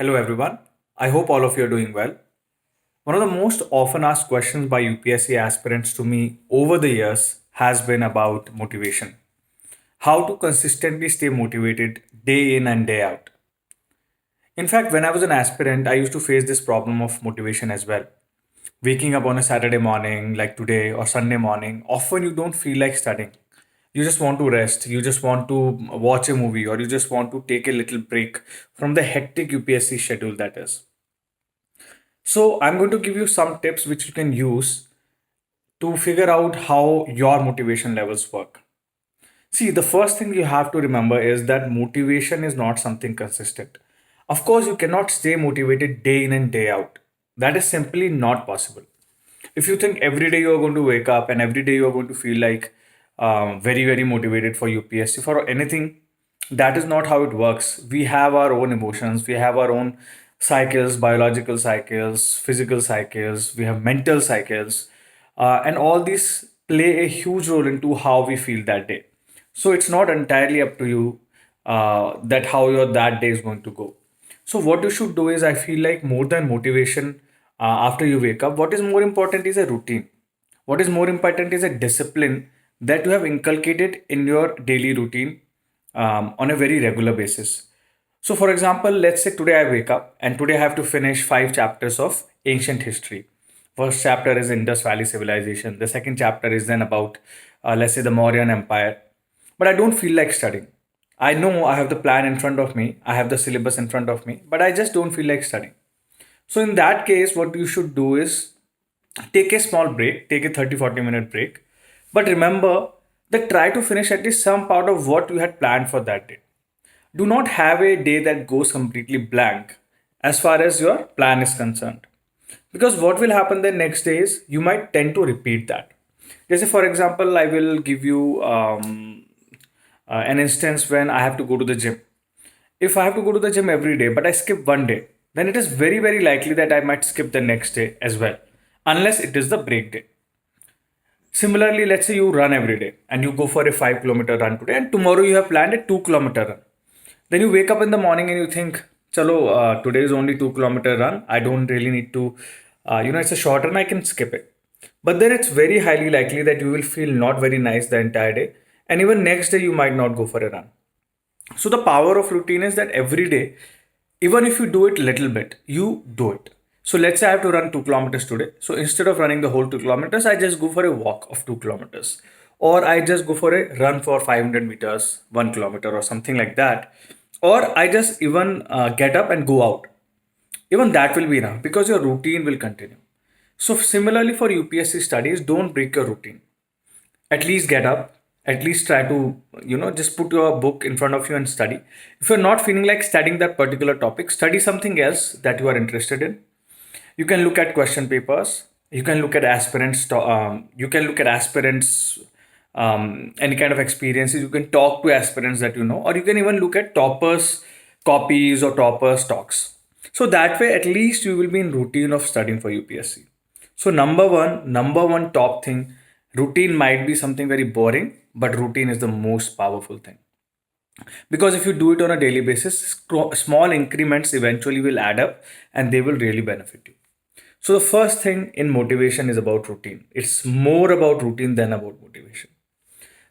Hello, everyone. I hope all of you are doing well. One of the most often asked questions by UPSC aspirants to me over the years has been about motivation. How to consistently stay motivated day in and day out. In fact, when I was an aspirant, I used to face this problem of motivation as well. Waking up on a Saturday morning, like today, or Sunday morning, often you don't feel like studying. You just want to rest, you just want to watch a movie, or you just want to take a little break from the hectic UPSC schedule that is. So, I'm going to give you some tips which you can use to figure out how your motivation levels work. See, the first thing you have to remember is that motivation is not something consistent. Of course, you cannot stay motivated day in and day out. That is simply not possible. If you think every day you are going to wake up and every day you are going to feel like very, very motivated for UPSC, for anything, that is not how it works. We have our own emotions, we have our own cycles, biological cycles, physical cycles, we have mental cycles, and all these play a huge role into how we feel that day. So it's not entirely up to you that how your that day is going to go. So what you should do is, I feel like more than motivation after you wake up, what is more important is a routine. What is more important is a discipline that you have inculcated in your daily routine on a very regular basis. So, for example, let's say today I wake up and today I have to finish 5 chapters of ancient history. First chapter is Indus Valley Civilization. The second chapter is then about, let's say, the Mauryan Empire. But I don't feel like studying. I know I have the plan in front of me, I have the syllabus in front of me, but I just don't feel like studying. So, in that case, what you should do is take a small break, take a 30-40 minute break. But remember that try to finish at least some part of what you had planned for that day. Do not have a day that goes completely blank as far as your plan is concerned. Because what will happen the next day is you might tend to repeat that. Just say, for example, I will give you an instance when I have to go to the gym. If I have to go to the gym every day, but I skip one day, then it is very, very likely that I might skip the next day as well, unless it is the break day. Similarly, let's say you run every day and you go for a 5 kilometer run today, and tomorrow you have planned a 2 kilometer run. Then you wake up in the morning and you think, chalo, today is only 2 kilometer run. I don't really need to, it's a short run, I can skip it. But then it's very highly likely that you will feel not very nice the entire day. And even next day, you might not go for a run. So the power of routine is that every day, even if you do it little bit, you do it. So let's say I have to run 2 kilometers today. So instead of running the whole 2 kilometers, I just go for a walk of 2 kilometers. Or I just go for a run for 500 meters, 1 kilometer, or something like that. Or I just even get up and go out. Even that will be enough because your routine will continue. So similarly for UPSC studies, don't break your routine. At least get up, at least try to, just put your book in front of you and study. If you're not feeling like studying that particular topic, study something else that you are interested in. You can look at question papers, you can look at aspirants, any kind of experiences. You can talk to aspirants that you know, or you can even look at toppers copies or toppers talks. So that way at least you will be in routine of studying for UPSC. So number one top thing, routine might be something very boring, but routine is the most powerful thing. Because if you do it on a daily basis, small increments eventually will add up and they will really benefit you. So the first thing in motivation is about routine. It's more about routine than about motivation.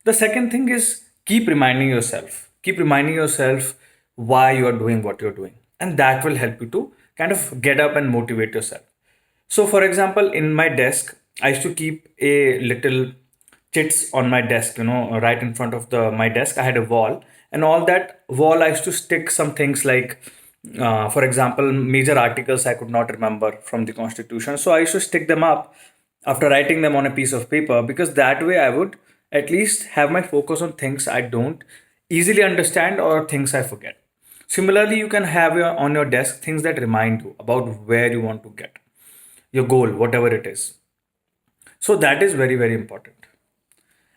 The second thing is keep reminding yourself. Keep reminding yourself why you are doing what you're doing. And that will help you to kind of get up and motivate yourself. So, for example, in my desk, I used to keep a little chits on my desk, right in front of the my desk. I had a wall, and all that wall I used to stick some things like, for example, major articles I could not remember from the Constitution. So I used to stick them up after writing them on a piece of paper because that way I would at least have my focus on things I don't easily understand or things I forget. Similarly, you can have on your desk things that remind you about where you want to get your goal, whatever it is. So that is very, very important.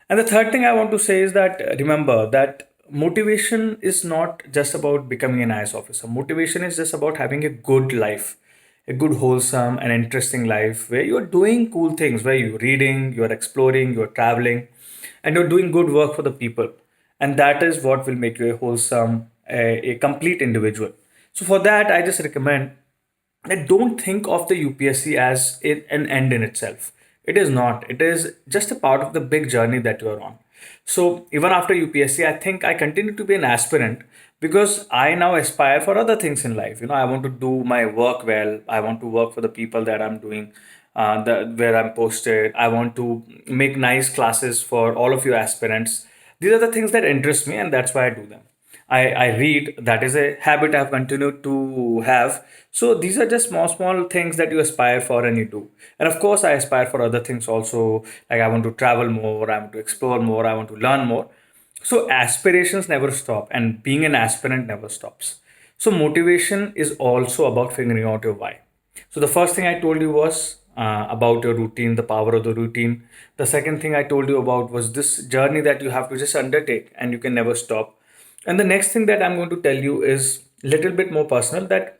And the third thing I want to say is that remember that motivation is not just about becoming an IS officer. Motivation is just about having a good life, a good, wholesome, and interesting life where you're doing cool things, where you're reading, you're exploring, you're traveling, and you're doing good work for the people. And that is what will make you a wholesome, a complete individual. So for that, I just recommend that don't think of the UPSC as an end in itself. It is not. It is just a part of the big journey that you are on. So even after UPSC, I think I continue to be an aspirant because I now aspire for other things in life. I want to do my work well. I want to work for the people that I'm doing, where I'm posted. I want to make nice classes for all of you aspirants. These are the things that interest me, and that's why I do them. I read. That is a habit I've continued to have. So these are just small things that you aspire for and you do. And of course, I aspire for other things also. Like I want to travel more, I want to explore more, I want to learn more. So aspirations never stop, and being an aspirant never stops. So motivation is also about figuring out your why. So the first thing I told you was about your routine, the power of the routine. The second thing I told you about was this journey that you have to just undertake and you can never stop. And the next thing that I'm going to tell you is a little bit more personal, that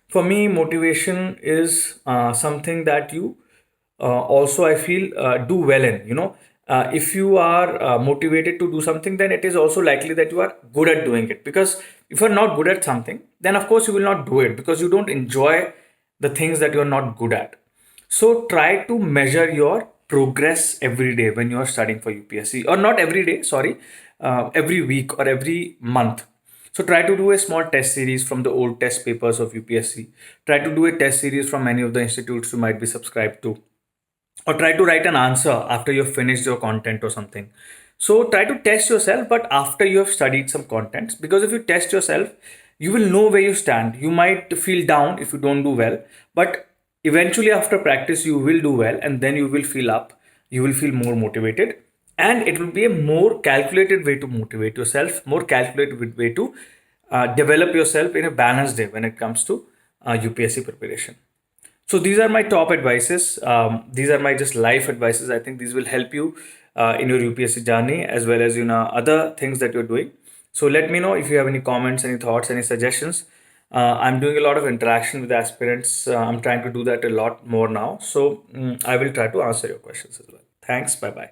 for me motivation is something that you also I feel do well in. If you are motivated to do something, then it is also likely that you are good at doing it, because if you're not good at something, then of course you will not do it because you don't enjoy the things that you're not good at. So try to measure your progress every day when you are studying for UPSC, or not every day, sorry, every week or every month. So try to do a small test series from the old test papers of UPSC. Try to do a test series from any of the institutes you might be subscribed to, or try to write an answer after you've finished your content or something. So try to test yourself, but after you have studied some contents, because if you test yourself, you will know where you stand. You might feel down if you don't do well, but eventually after practice you will do well, and then you will feel up, you will feel more motivated, and it will be a more calculated way to motivate yourself, more calculated way to develop yourself in a balanced day when it comes to UPSC preparation. So these are my top advices. These are my just life advices. I think these will help you in your UPSC journey, as well as other things that you're doing. So let me know if you have any comments, any thoughts, any suggestions. I'm doing a lot of interaction with aspirants. I'm trying to do that a lot more now. So I will try to answer your questions as well. Thanks. Bye bye.